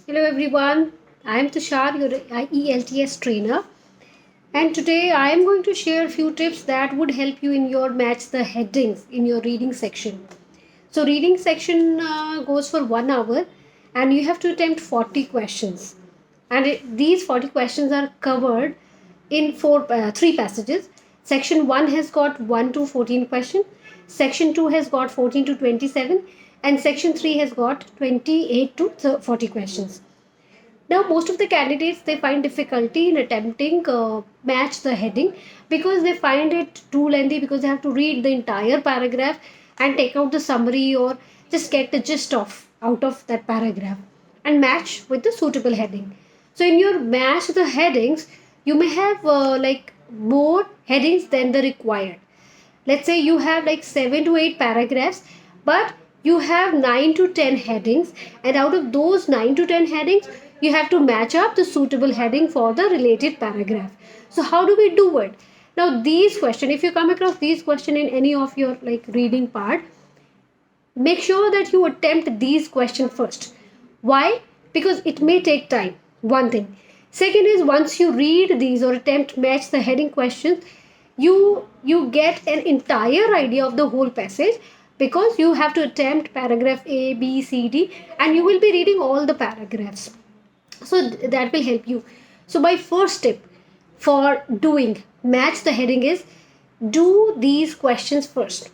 Hello everyone, I am Tushar, your ELTS trainer, and today I am going to share a few tips that would help you in your match the headings in your reading section. So, reading section goes for 1 hour and you have to attempt 40 questions. And these 40 questions are covered in three passages. Section 1 has got 1 to 14 questions, section 2 has got 14 to 27, and section 3 has got 28 to 40 questions. Now most of the candidates they find difficulty in attempting match the heading because they find it too lengthy, because they have to read the entire paragraph and take out the summary or just get the gist of out of that paragraph and match with the suitable heading. So in your match the headings, you may have more headings than the required. Let's say you have like 7 to 8 paragraphs, but you have 9 to 10 headings, and out of those 9 to 10 headings you have to match up the suitable heading for the related paragraph. So how do we do it? Now these question, if you come across these question in any of your like reading part, make sure that you attempt these questions first. Why? Because it may take time. One thing. Second is, once you read these or attempt match the heading questions, you get an entire idea of the whole passage, because you have to attempt paragraph A, B, C, D, and you will be reading all the paragraphs. So that will help you. So my first tip for doing match the heading is, do these questions first.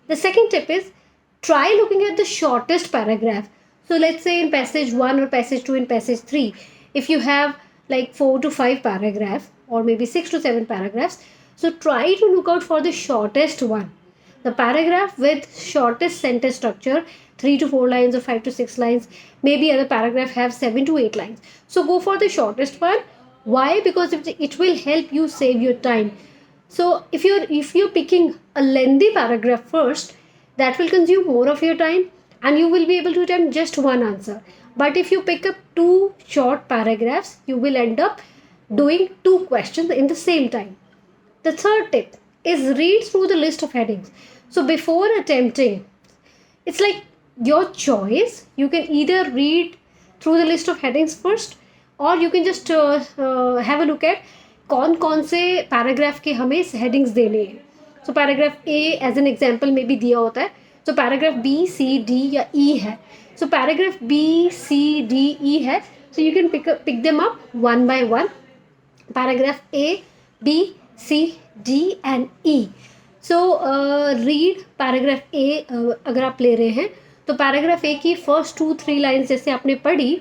The second tip is, try looking at the shortest paragraph. So let's say in passage 1 or passage 2, in passage 3, if you have like 4 to 5 paragraphs or maybe 6 to 7 paragraphs, so try to look out for the shortest one, the paragraph with shortest sentence structure, 3 to 4 lines or 5 to 6 lines. Maybe other paragraph have 7 to 8 lines. So go for the shortest one. Why? Because it will help you save your time. So if you're picking a lengthy paragraph first, that will consume more of your time and you will be able to attempt just one answer. But if you pick up two short paragraphs, you will end up doing two questions in the same time. The third tip is, read through the list of headings. So before attempting, it's like your choice. You can either read through the list of headings first, और you can just have a look at कौन कौन से paragraph के हमें headings देने हैं. So paragraph A as an example में भी दिया होता है. So paragraph B C D या ई है. So paragraph B C D E है. So you can pick them up one by one. Paragraph A B C D and E. So read paragraph A. अगर आप ले रहे हैं तो paragraph ए की फर्स्ट 2-3 लाइन्स जैसे आपने पढ़ी,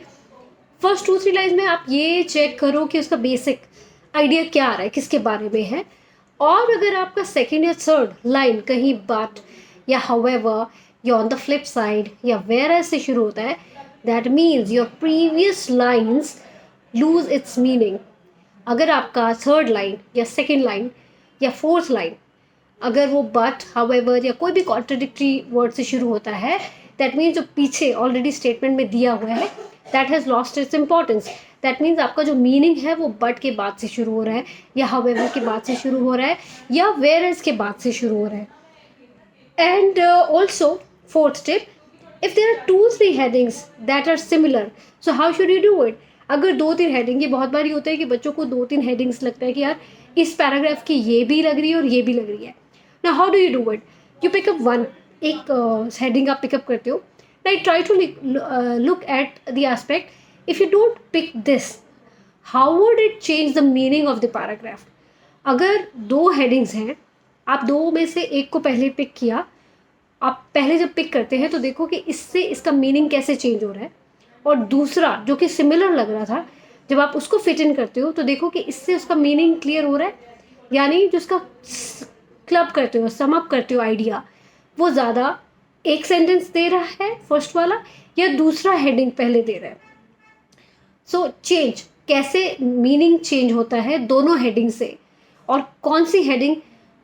फर्स्ट 2-3 लाइन्स में आप ये चेक करो कि उसका बेसिक आइडिया क्या आ रहा है, किसके बारे में है. और अगर आपका सेकेंड या थर्ड लाइन कहीं बट या हाउएवर या ऑन द फ्लिप साइड या वेयर ऐसे शुरू होता है, that means your previous lines lose its meaning. अगर आपका थर्ड लाइन या सेकेंड लाइन या फोर्थ लाइन अगर वो बट, हाउएवर या कोई भी कॉन्ट्रडिक्टरी वर्ड से शुरू होता है, दैट मीन्स जो पीछे ऑलरेडी स्टेटमेंट में दिया हुआ है that has lost its importance. That means आपका जो मीनिंग है वो बट के बाद से शुरू हो रहा है या हाउएवर के बाद से शुरू हो रहा है या वेयर एज के बाद से शुरू हो रहा है. And also fourth tip, if there are 2-3 headings that are similar, so how should you do it. अगर 2-3 हेडिंग, ये बहुत बारी होता है कि बच्चों को 2-3 हेडिंग्स लगता है कि यार इस पैराग्राफ की ये भी लग रही है और ये भी लग रही है. Now how do you do it? You pick up one, एक heading आप pick up करते हो. Like try to look at the aspect. If you don't pick this, how would it change the meaning of the paragraph? अगर 2 headings हैं, आप 2 में से एक को पहले पिक किया, आप पहले जब पिक करते हैं तो देखो कि इससे इसका मीनिंग कैसे चेंज हो रहा है, और दूसरा जो कि सिमिलर लग रहा था जब आप उसको फिट इन करते हो तो देखो कि इससे उसका मीनिंग क्लियर हो रहा है, यानी जो उसका क्लब करते हो, सम अप करते हो आइडिया, वो ज़्यादा एक सेंटेंस दे रहा है फर्स्ट वाला या दूसरा हेडिंग पहले दे रहा है. सो चेंज, कैसे मीनिंग चेंज होता है दोनों हेडिंग से, और कौन सी हेडिंग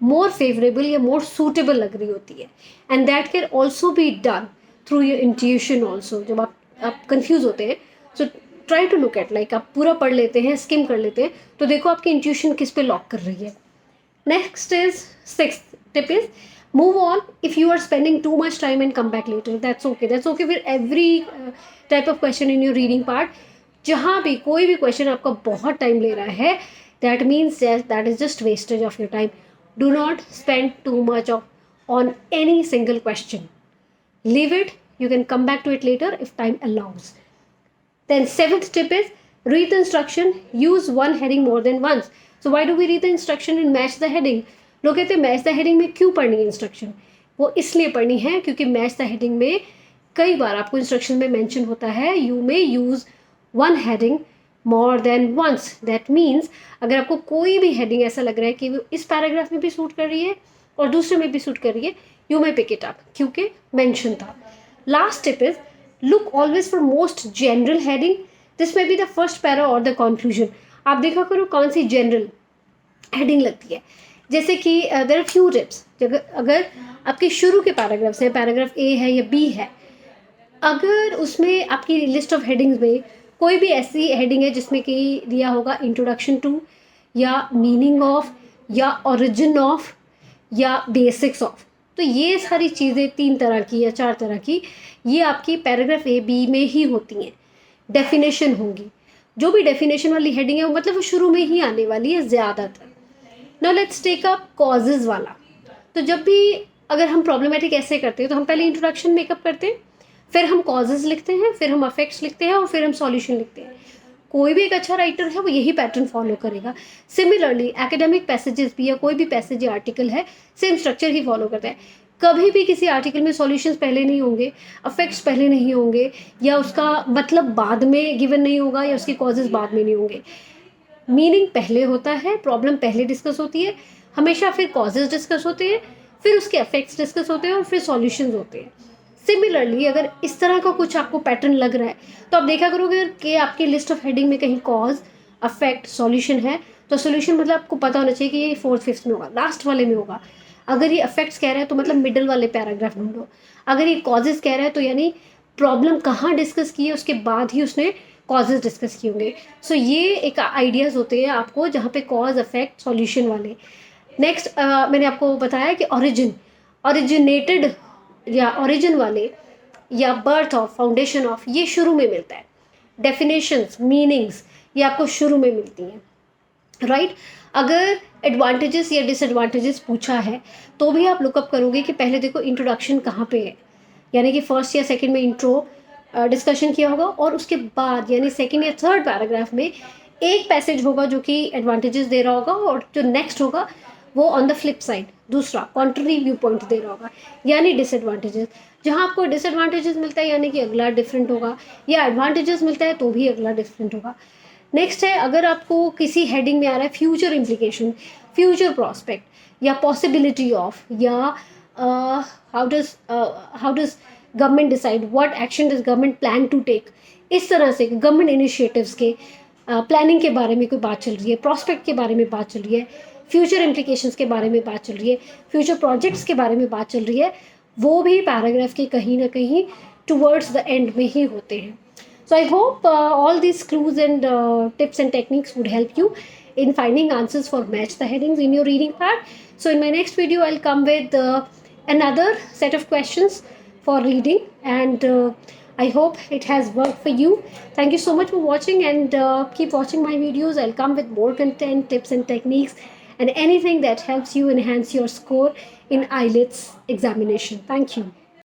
मोर फेवरेबल या मोर सूटेबल लग रही होती है. And that can also be done through your intuition also. जब आप कन्फ्यूज़ होते हैं, so try to look at, like आप पूरा पढ़ लेते हैं, स्किम कर लेते हैं, तो देखो आपकी इंट्यूशन किस पे लॉक कर रही है. Next is, sixth tip is, move on if you are spending too much time and come back later. That's okay. That's okay with every type of question in your reading part. जहाँ भी कोई भी question आपका बहुत time ले रहा है, that means that is just wastage of your time. Do not spend too much on any single question. Leave it. You can come back to it later if time allows. Then seventh tip is read the instruction. Use one heading more than once. So why do we read the instruction and match the heading? लोग कहते हैं match the heading में क्यों पढ़नी है instruction. वो इसलिए पढ़नी है क्योंकि मैच द हेडिंग में कई बार आपको इंस्ट्रक्शन में मेंशन होता है you may use one heading more than once. That means अगर आपको कोई भी हेडिंग ऐसा लग रहा है कि वो इस पैराग्राफ में भी सूट कर रही है और दूसरे में भी सूट कर रही है, you may pick it up क्योंकि मेंशन था. Last tip is look always for most general heading. This may be the first para और द कंक्लूजन. आप देखा करो कौन सी जनरल हेडिंग लगती है. जैसे कि देयर आर फ्यू टिप्स. अगर आपके शुरू के पैराग्राफ्स हैं, पैराग्राफ ए है या बी है, अगर उसमें आपकी लिस्ट ऑफ हेडिंग्स में कोई भी ऐसी हेडिंग है जिसमें कि दिया होगा इंट्रोडक्शन टू या मीनिंग ऑफ या ओरिजिन ऑफ या बेसिक्स ऑफ, तो ये सारी चीज़ें 3 तरह की या 4 तरह की ये आपकी पैराग्राफ ए बी में ही होती हैं. डेफिनेशन होंगी. जो भी डेफिनेशन वाली हेडिंग है वो मतलब वो शुरू में ही आने वाली है ज़्यादातर. Now let's take up causes वाला. तो जब भी अगर हम प्रॉब्लमेटिक ऐसे करते हैं तो हम पहले इंट्रोडक्शन मेकअप करते हैं, फिर हम कॉजेज़ लिखते हैं, फिर हम अफेक्ट्स लिखते हैं और फिर हम सॉल्यूशन लिखते हैं. कोई भी एक अच्छा राइटर है वो यही पैटर्न फॉलो करेगा. सिमिलरली एकेडमिक पैसेजेस भी या कोई भी पैसेज या आर्टिकल है सेम स्ट्रक्चर ही फॉलो करता है. कभी भी किसी आर्टिकल में सॉल्यूशंस पहले नहीं होंगे, अफेक्ट्स पहले नहीं होंगे, या उसका मतलब बाद में गिवन नहीं होगा, या उसके कॉजेज बाद में नहीं होंगे. मीनिंग पहले होता है, प्रॉब्लम पहले डिस्कस होती है हमेशा, फिर कॉजेज डिस्कस होते हैं, फिर उसके अफेक्ट्स डिस्कस होते हैं और फिर सॉल्यूशंस होते हैं. सिमिलरली अगर इस तरह का कुछ आपको पैटर्न लग रहा है तो आप देखा करोगे कि आपकी लिस्ट ऑफ हेडिंग में कहीं कॉज, अफेक्ट, सॉल्यूशन है, तो सॉल्यूशन मतलब आपको पता होना चाहिए कि ये 4th 5th में होगा, लास्ट वाले में होगा. अगर ये अफेक्ट्स कह रहा है तो मतलब मिडल वाले पैराग्राफ ढूंढो. अगर ये कॉजेज कह रहा है तो यानी प्रॉब्लम कहाँ डिस्कस की है उसके बाद ही उसने कॉजेज डिस्कस किए होंगे. सो ये एक आइडियाज़ होते हैं आपको जहाँ पे कॉज, अफेक्ट, सॉल्यूशन वाले. नेक्स्ट मैंने आपको बताया कि ओरिजिनेटेड या ओरिजिन वाले या बर्थ ऑफ, फाउंडेशन ऑफ, ये शुरू में मिलता है. डेफिनेशंस, मीनिंग्स ये आपको शुरू में मिलती हैं, राइट. अगर एडवांटेजेस या डिसएडवांटेजेस पूछा है तो भी आप लुकअप करोगे कि पहले देखो इंट्रोडक्शन कहाँ पे है, यानी कि फर्स्ट या सेकंड में इंट्रो डिस्कशन किया होगा और उसके बाद यानी सेकंड या थर्ड पैराग्राफ में एक पैसेज होगा जो कि एडवांटेजेस दे रहा होगा और जो नेक्स्ट होगा वो ऑन द फ्लिप साइड दूसरा कॉन्ट्ररी व्यू पॉइंट दे रहा होगा, यानी डिसएडवांटेजेस. जहाँ आपको डिसएडवांटेजेस मिलता है यानी कि अगला डिफरेंट होगा, या एडवांटेजेस मिलता है तो भी अगला डिफरेंट होगा. नेक्स्ट है अगर आपको किसी हेडिंग में आ रहा है फ्यूचर इम्प्लीकेशन, फ्यूचर प्रॉस्पेक्ट या पॉसिबिलिटी ऑफ, या how does government decide, what action does government plan to take, इस तरह से गवर्नमेंट इनिशिएटिव्स के प्लानिंग के बारे में कोई बात चल रही है, प्रॉस्पेक्ट के बारे में बात चल रही है, फ्यूचर इम्प्लीकेशंस के बारे में बात चल रही है, फ्यूचर प्रोजेक्ट्स के बारे में बात चल रही है, वो भी पैराग्राफ के कहीं ना कहीं टुवर्ड्स द एंड में ही होते हैं. So I hope all these clues and tips and techniques would help you in finding answers for match the headings in your reading part. So in my next video, I'll come with another set of questions for reading, and I hope it has worked for you. Thank you so much for watching, and keep watching my videos. I'll come with more content, tips and techniques, and anything that helps you enhance your score in IELTS examination. Thank you.